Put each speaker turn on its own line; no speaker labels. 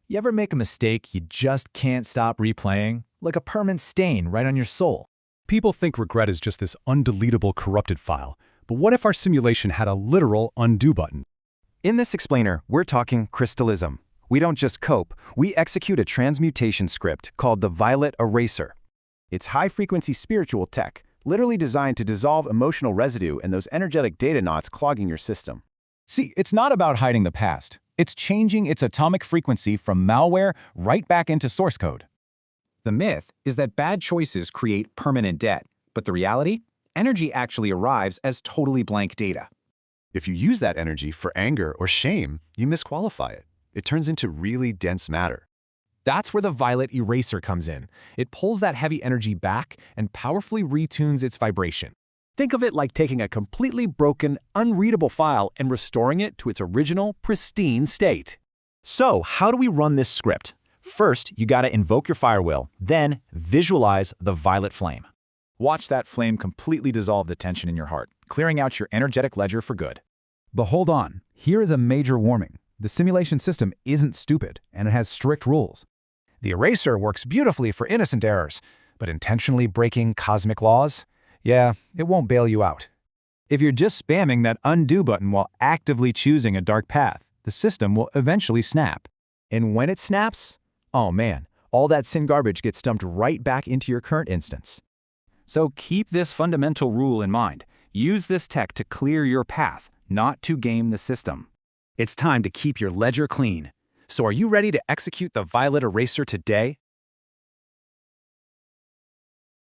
You ever make a mistake you just can't stop replaying? Like a permanent stain right on your soul.
People think regret is just this undeletable corrupted file, but what if our simulation had a literal undo button?
In this explainer, we're talking Crysticism. We don't just cope, we execute a transmutation script called the Violet Eraser.
It's high-frequency spiritual tech, literally designed to dissolve emotional residue and those energetic data knots clogging your system.
See, it's not about hiding the past. It's changing its atomic frequency from malware right back into source code.
The myth is that bad choices create permanent debt, but the reality? Energy actually arrives as totally blank data.
If you use that energy for anger or shame, you misqualify it. It turns into really dense matter.
That's where the Violet Eraser comes in. It pulls that heavy energy back and powerfully retunes its vibration.
Think of it like taking a completely broken, unreadable file and restoring it to its original, pristine state.
So, how do we run this script? First, you gotta invoke your firewall, then visualize the violet flame.
Watch that flame completely dissolve the tension in your heart, clearing out your energetic ledger for good.
But hold on, here is a major warning. The simulation system isn't stupid, and it has strict rules.
The eraser works beautifully for innocent errors, but intentionally breaking cosmic laws? Yeah, it won't bail you out.
If you're just spamming that undo button while actively choosing a dark path, the system will eventually snap.
And when it snaps, oh man, all that sin garbage gets dumped right back into your current instance.
So keep this fundamental rule in mind. Use this tech to clear your path, not to game the system.
It's time to keep your ledger clean. So are you ready to execute the Violet Eraser today?